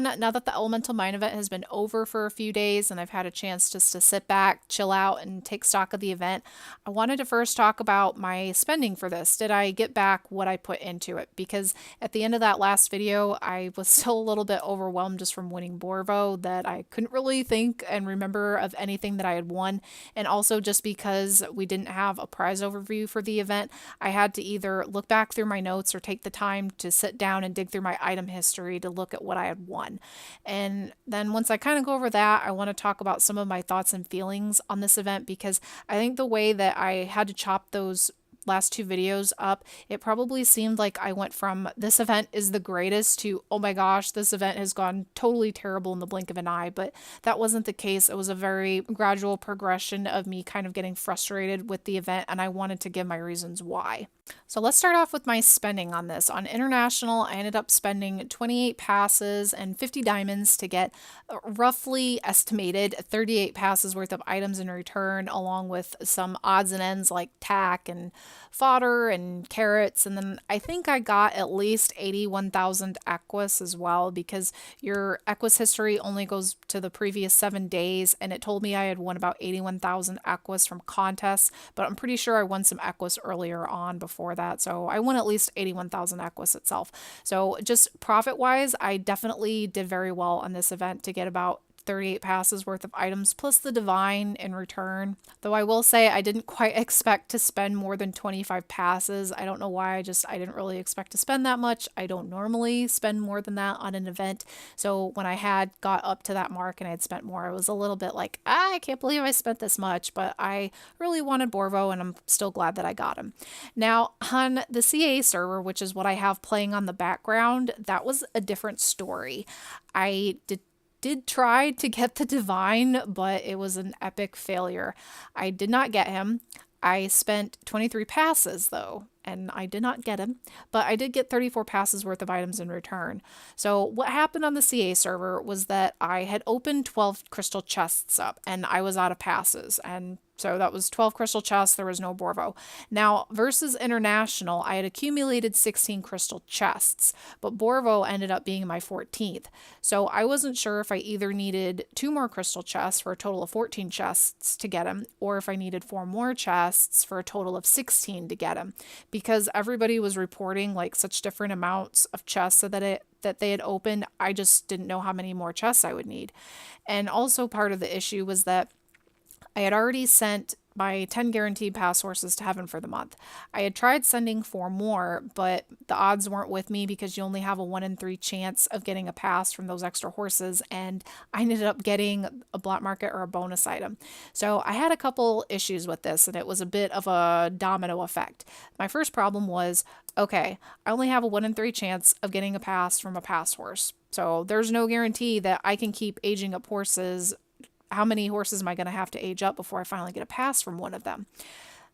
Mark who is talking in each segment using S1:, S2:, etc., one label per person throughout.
S1: on, now that the Elemental Mine event has been over for a few days and I've had a chance just to sit back, chill out, and take stock of the event, I wanted to first talk about my spending for this. Did I get back what I put into it? Because at the end of that last video, I was still a little bit overwhelmed just from winning Borvo that I couldn't really think and remember of anything that I had won. And also just because we didn't have a prize overview for the event, I had to either look back through my notes or take the time to sit down and dig through my item history to look at what I had won. And then once I kind of go over that, I want to talk about some of my thoughts and feelings on this event, because I think the way that I had to chop those last two videos up, it probably seemed like I went from this event is the greatest to, oh my gosh, this event has gone totally terrible in the blink of an eye. But that wasn't the case. It was a very gradual progression of me kind of getting frustrated with the event, and I wanted to give my reasons why. So let's start off with my spending on this. On International, I ended up spending 28 passes and 50 diamonds to get roughly estimated 38 passes worth of items in return, along with some odds and ends like tack and fodder and carrots. And then I think I got at least 81,000 Equus as well, because your Equus history only goes to the previous 7 days, and it told me I had won about 81,000 Equus from contests, but I'm pretty sure I won some Equus earlier on before that, so I won at least 81,000 Equus itself. So just profit wise, I definitely did very well on this event to get about 38 passes worth of items plus the divine in return. Though I will say I didn't quite expect to spend more than 25 passes. I don't know why, I didn't really expect to spend that much. I don't normally spend more than that on an event. So when I had got up to that mark and I had spent more, I was a little bit like, I can't believe I spent this much, but I really wanted Borvo and I'm still glad that I got him. Now on the CA server, which is what I have playing on the background, that was a different story. I did try to get the divine, but it was an epic failure. I did not get him. I spent 23 passes though, and I did not get him, but I did get 34 passes worth of items in return. So what happened on the CA server was that I had opened 12 crystal chests up and I was out of passes, and so that was 12 crystal chests, there was no Borvo. Now, versus International, I had accumulated 16 crystal chests, but Borvo ended up being my 14th. So I wasn't sure if I either needed 2 more crystal chests for a total of 14 chests to get him, or if I needed 4 more chests for a total of 16 to get him, because everybody was reporting like such different amounts of chests so that they had opened. I just didn't know how many more chests I would need. And also part of the issue was that I had already sent my 10 guaranteed pass horses to heaven for the month. I had tried sending 4 more, but the odds weren't with me because you only have a 1 in 3 chance of getting a pass from those extra horses, and I ended up getting a black market or a bonus item. So I had a couple issues with this, and it was a bit of a domino effect. My first problem was, okay, I only have a 1 in 3 chance of getting a pass from a pass horse. So there's no guarantee that I can keep aging up horses. How many horses am I going to have to age up before I finally get a pass from one of them?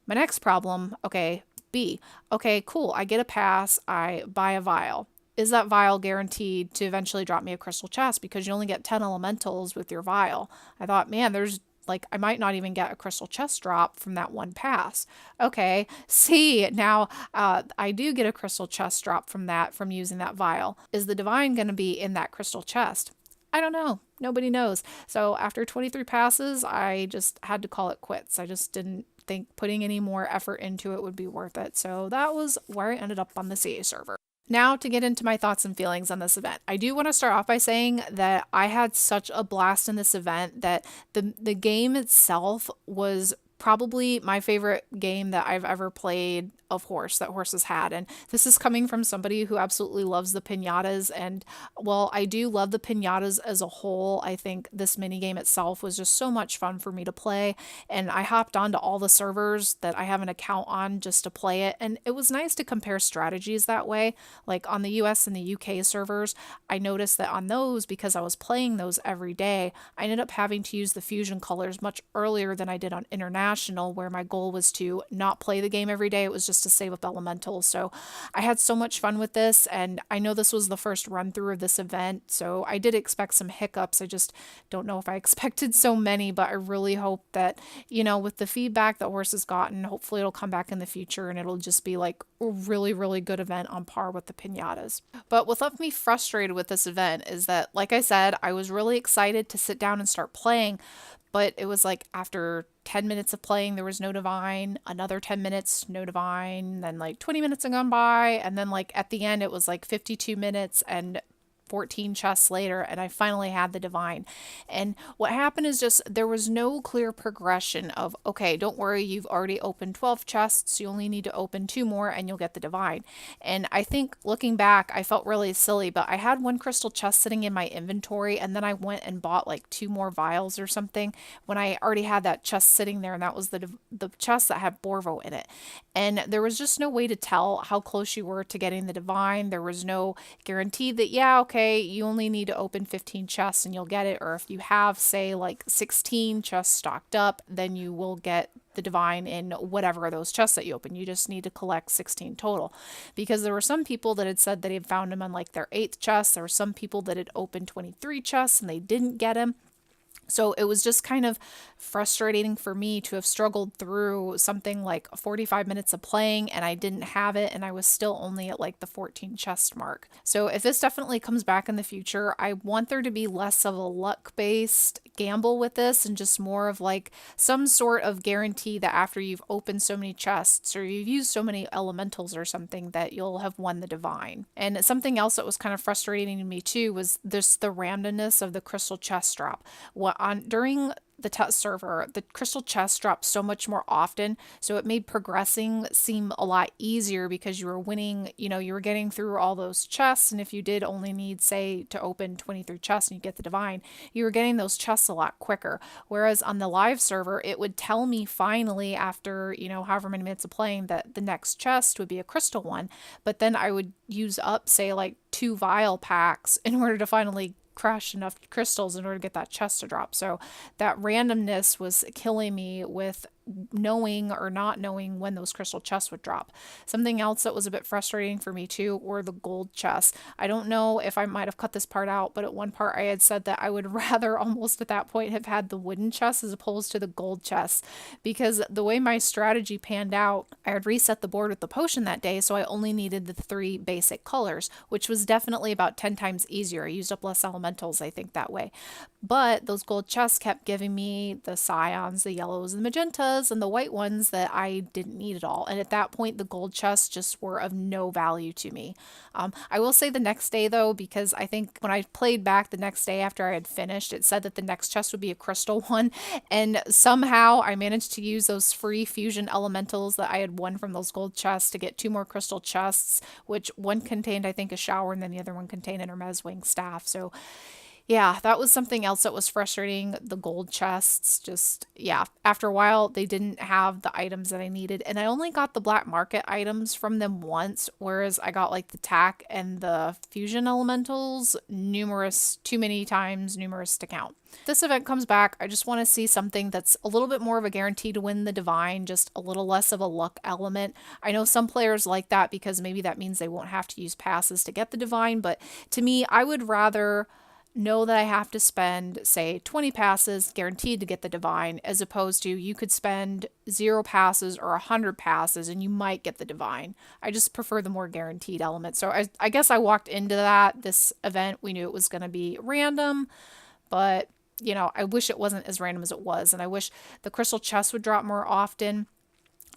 S1: My next problem, okay, B. Okay, cool, I get a pass, I buy a vial. Is that vial guaranteed to eventually drop me a crystal chest? Because you only get 10 elementals with your vial. I thought, man, there's like, I might not even get a crystal chest drop from that one pass. Okay, C, now I do get a crystal chest drop from using that vial. Is the divine going to be in that crystal chest? I don't know. Nobody knows. So after 23 passes, I just had to call it quits. I just didn't think putting any more effort into it would be worth it. So that was where I ended up on the CA server. Now to get into my thoughts and feelings on this event. I do want to start off by saying that I had such a blast in this event that the game itself was probably my favorite game that I've ever played of horse that horses had. And this is coming from somebody who absolutely loves the pinatas. And while I do love the pinatas as a whole, I think this mini game itself was just so much fun for me to play. And I hopped onto all the servers that I have an account on just to play it. And it was nice to compare strategies that way. Like on the US and the UK servers, I noticed that on those, because I was playing those every day, I ended up having to use the fusion colors much earlier than I did on international. national where my goal was to not play the game every day. It was just to save up elementals. So I had so much fun with this, and I know this was the first run through of this event, so I did expect some hiccups. I just don't know if I expected so many, but I really hope that, with the feedback that horse has gotten, hopefully it'll come back in the future and it'll just be like a really, really good event on par with the pinatas. But what left me frustrated with this event is that, like I said, I was really excited to sit down and start playing, but it was like after 10 minutes of playing, there was no divine, another 10 minutes, no divine, then like 20 minutes had gone by, and then like at the end, it was like 52 minutes and 14 chests later, and I finally had the divine. And what happened is just there was no clear progression of, okay, don't worry, you've already opened 12 chests, you only need to open 2 more and you'll get the divine. And I think looking back, I felt really silly, but I had one crystal chest sitting in my inventory, and then I went and bought like 2 more vials or something when I already had that chest sitting there, and that was the chest that had Borvo in it. And there was just no way to tell how close you were to getting the divine. There was no guarantee that, yeah, okay, you only need to open 15 chests and you'll get it. Or if you have, say, like 16 chests stocked up, then you will get the divine in whatever those chests that you open. You just need to collect 16 total. Because there were some people that had said that they had found him on like their 8th chest. There were some people that had opened 23 chests and they didn't get him. So it was just kind of frustrating for me to have struggled through something like 45 minutes of playing and I didn't have it, and I was still only at like the 14 chest mark. So if this definitely comes back in the future, I want there to be less of a luck-based gamble with this and just more of like some sort of guarantee that after you've opened so many chests or you've used so many elementals or something that you'll have won the divine. And something else that was kind of frustrating to me too was this the randomness of the crystal chest drop. During the test server, the crystal chest dropped so much more often, so it made progressing seem a lot easier because you were winning, you were getting through all those chests, and if you did only need, say, to open 23 chests and you get the divine, you were getting those chests a lot quicker. Whereas on the live server, it would tell me finally after, however many minutes of playing that the next chest would be a crystal one, but then I would use up, say, like 2 vial packs in order to finally crush enough crystals in order to get that chest to drop. So that randomness was killing me with knowing or not knowing when those crystal chests would drop. Something else that was a bit frustrating for me too were the gold chests. I don't know if I might have cut this part out, but at one part I had said that I would rather almost at that point have had the wooden chests as opposed to the gold chests, because the way my strategy panned out, I had reset the board with the potion that day, so I only needed the 3 basic colors, which was definitely about 10 times easier. I used up less elementals, I think, that way. But those gold chests kept giving me the scions, the yellows, and the magentas, and the white ones that I didn't need at all. And at that point, the gold chests just were of no value to me. I will say the next day, though, because I think when I played back the next day after I had finished, it said that the next chest would be a crystal one. And somehow I managed to use those free fusion elementals that I had won from those gold chests to get 2 more crystal chests, which one contained, I think, a shower, and then the other one contained an Hermes wing staff. So yeah, that was something else that was frustrating. The gold chests, just, yeah, after a while, they didn't have the items that I needed. And I only got the black market items from them once, whereas I got like the tack and the fusion elementals too many times, numerous to count. If this event comes back, I just want to see something that's a little bit more of a guarantee to win the divine, just a little less of a luck element. I know some players like that because maybe that means they won't have to use passes to get the divine, but to me, I would rather know that I have to spend, say, 20 passes guaranteed to get the divine, as opposed to you could spend 0 passes or 100 passes and you might get the divine. I just prefer the more guaranteed element. So I guess I walked into this event. We knew it was going to be random, but I wish it wasn't as random as it was. And I wish the crystal chest would drop more often.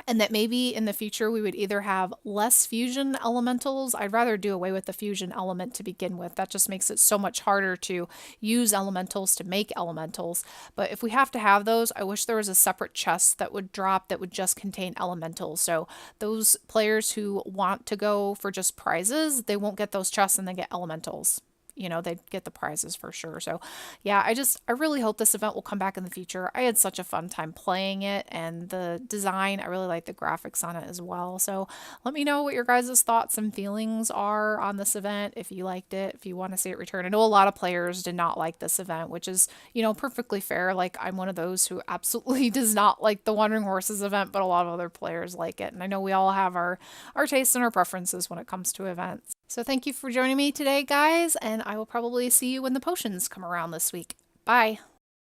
S1: And that maybe in the future we would either have less fusion elementals. I'd rather do away with the fusion element to begin with. That just makes it so much harder to use elementals to make elementals. But if we have to have those, I wish there was a separate chest that would drop that would just contain elementals. So those players who want to go for just prizes, they won't get those chests and they get elementals. you know, they'd get the prizes for sure. So yeah, I really hope this event will come back in the future. I had such a fun time playing it, and the design, I really like the graphics on it as well. So let me know what your guys' thoughts and feelings are on this event, if you liked it, if you want to see it return. I know a lot of players did not like this event, which is, you know, perfectly fair. Like, I'm one of those who absolutely does not like the Wandering Horses event, but a lot of other players like it. And I know we all have our tastes and our preferences when it comes to events. So thank you for joining me today, guys, and I will probably see you when the potions come around this week. Bye.